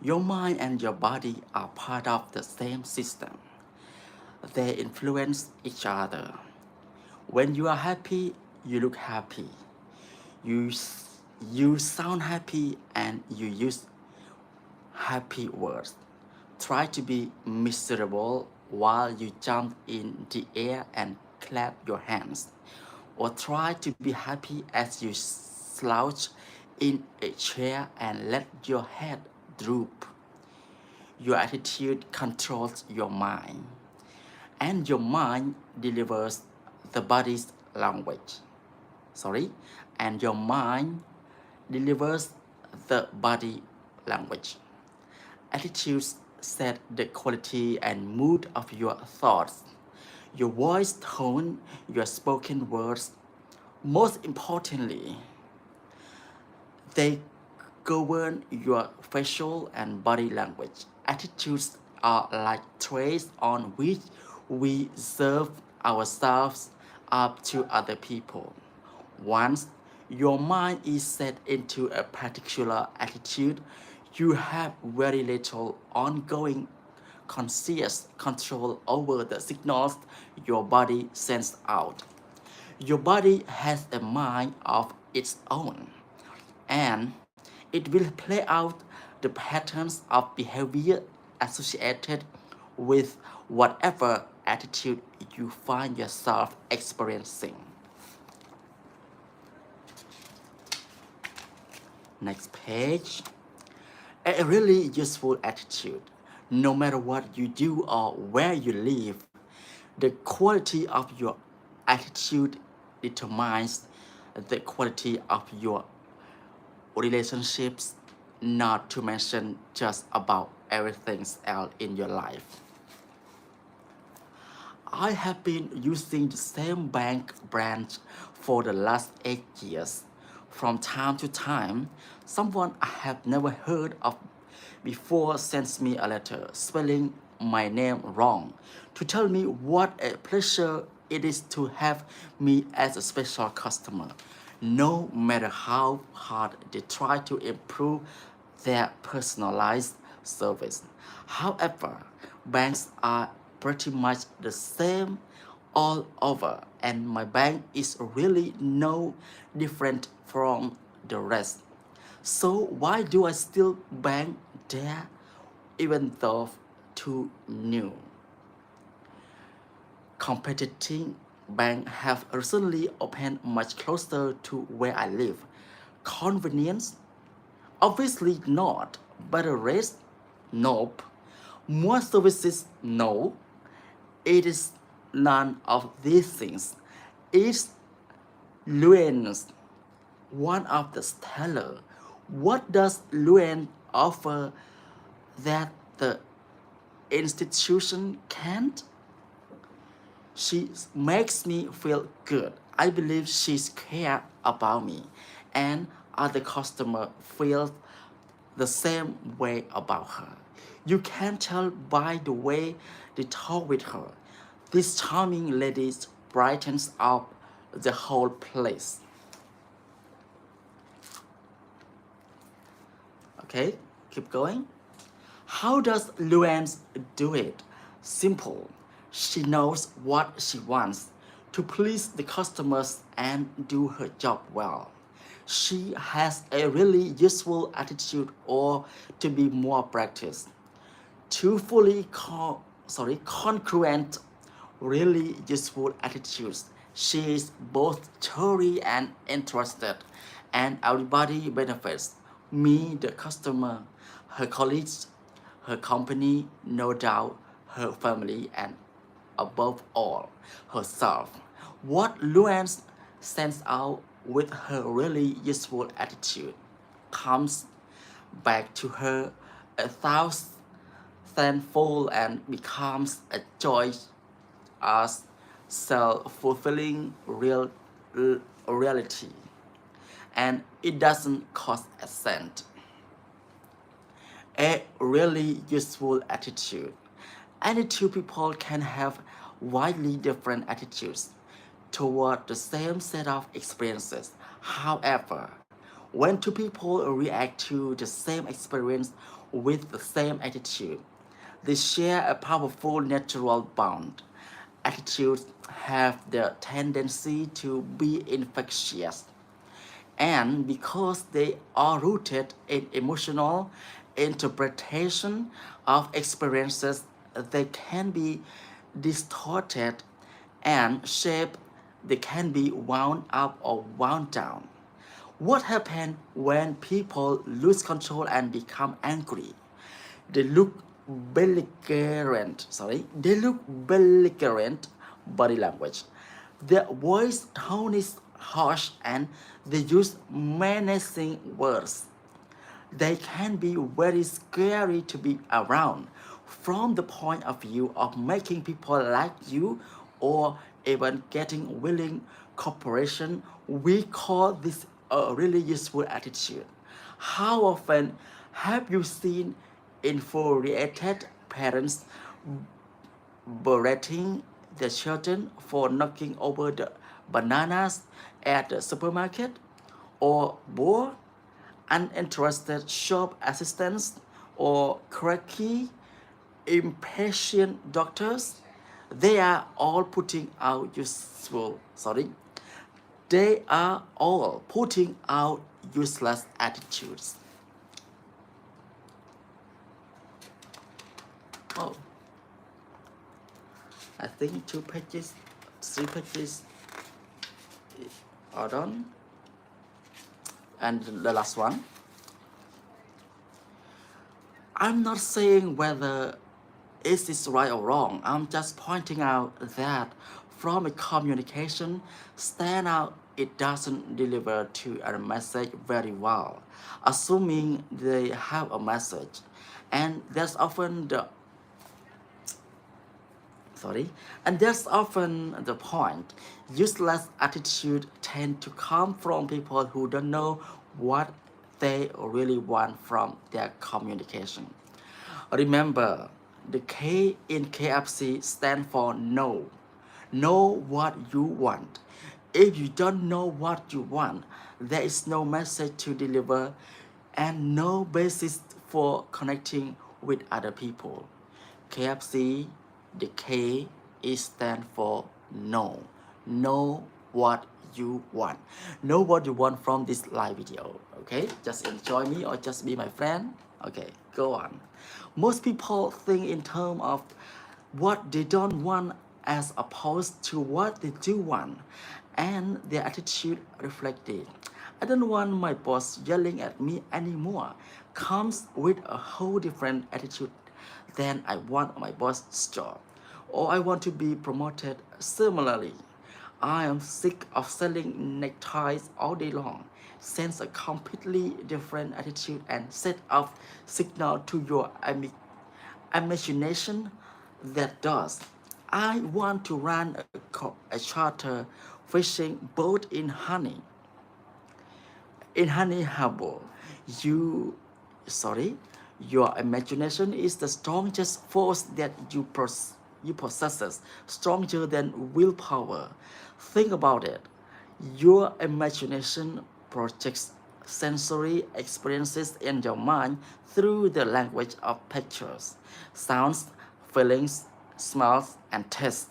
Your mind and your body are part of the same system. They influence each other. When you are happy, you look happy. You, you sound happy and you use happy words. Try to be miserable while you jump in the air and clap your hands. Or try to be happy as you slouch in a chair and let your head droop. Your attitude controls your mind, and your mind delivers the body's language. Sorry, and your mind delivers the body language. Attitudes set the quality and mood of your thoughts, your voice tone, your spoken words. Most importantly, they govern your facial and body language. Attitudes are like trays on which we serve ourselves up to other people. Once your mind is set into a particular attitude, you have very little ongoing conscious control over the signals your body sends out. Your body has a mind of its own, and it will play out the patterns of behavior associated with whatever attitude you find yourself experiencing. Next page. A really useful attitude. No matter what you do or where you live, the quality of your attitude determines the quality of your relationships, not to mention just about everything else in your life. I have been using the same bank branch for the last 8 years. From time to time, someone I have never heard of before sends me a letter spelling my name wrong to tell me what a pleasure it is to have me as a special customer. No matter how hard they try to improve their personalized service. However, banks are pretty much the same all over, and my bank is really no different from the rest. So why do I still bank there even though too new? Competing banks have recently opened much closer to where I live. Convenience? Obviously not. Better rates? Nope. More services? No. It is none of these things. It's Luen's one of the stellar. What does Luen offer that the institution can't? She makes me feel good. I believe she's care about me, and other customer feel the same way about her. You can tell by the way they talk with her. This charming lady brightens up the whole place. Okay, keep going. How does Luann do it? Simple. She knows what she wants to please the customers and do her job well. She has a really useful attitude, or to be more practiced, two fully congruent, really useful attitudes. She is both cheery and interested, and everybody benefits. Me, the customer, her colleagues, her company, no doubt, her family, and above all, herself. What Luann sends out with her really useful attitude comes back to her a thousandfold and becomes a joy as self-fulfilling reality. And it doesn't cost a cent. A really useful attitude. Any two people can have widely different attitudes toward the same set of experiences. However, When two people react to the same experience with the same attitude, they share a powerful natural bond. Attitudes have the tendency to be infectious, and because they are rooted in emotional interpretation of experiences, they can be distorted and shaped. They can be wound up or wound down. What happens when people lose control and become angry? They look belligerent body language. Their voice tone is harsh and they use menacing words. They can be very scary to be around from the point of view of making people like you or even getting willing cooperation. We call this a really useful attitude. How often have you seen infuriated parents berating their children for knocking over the bananas at the supermarket, or bored, uninterested shop assistants, or cranky, impatient doctors? They are all putting out they are all putting out useless attitudes. Oh, I think 2 pages, 3 pages are done. And the last one. I'm not saying whether is this right or wrong. I'm just pointing out that from a communication standout, it doesn't deliver to a message very well, assuming they have a message. And that's often the point. Useless attitude tend to come from people who don't know what they really want from their communication. Remember, the K in KFC stand for no. Know what you want. If you don't know what you want, there is no message to deliver and no basis for connecting with other people. KFC, the K is stand for no. Know what you want. Know what you want from this live video. Okay, just enjoy me or just be my friend. Okay, go on. Most people think in terms of what they don't want as opposed to what they do want, and their attitude reflected. I don't want my boss yelling at me anymore comes with a whole different attitude than I want my boss's job, or I want to be promoted. Similarly, I am sick of selling neckties all day long. Sends a completely different attitude and set of signal to your imagination that does. I want to run a charter fishing boat in Honey Harbor. Your imagination is the strongest force that you possess, stronger than willpower. Think about it. Your imagination projects sensory experiences in your mind through the language of pictures, sounds, feelings, smells, and tastes.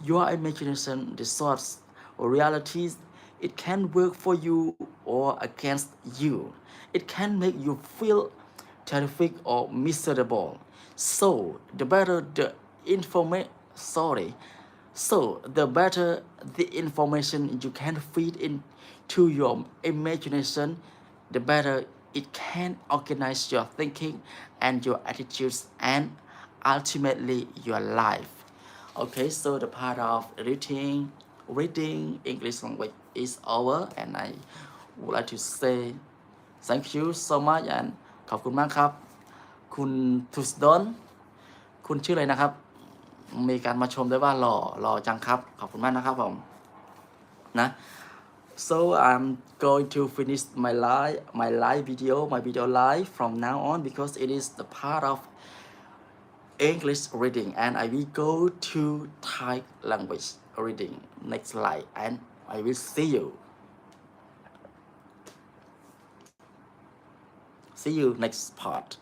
Your imagination distorts realities. It can work for you or against you. It can make you feel terrific or miserable. So the better the information you can feed into your imagination, the better it can organize your thinking and your attitudes and ultimately your life. Okay, so the part of reading English language is over, and I would like to say thank you so much and ขอบคุณมากครับคุณทุสดอนคุณชื่ออะไรนะครับมีการมาชมด้วยว่าหล่อจังครับขอบคุณมากนะครับผมนะ so I'm going to finish my video live from now on because it is the part of English reading, and I will go to Thai language reading next slide, and I will see you. see you next part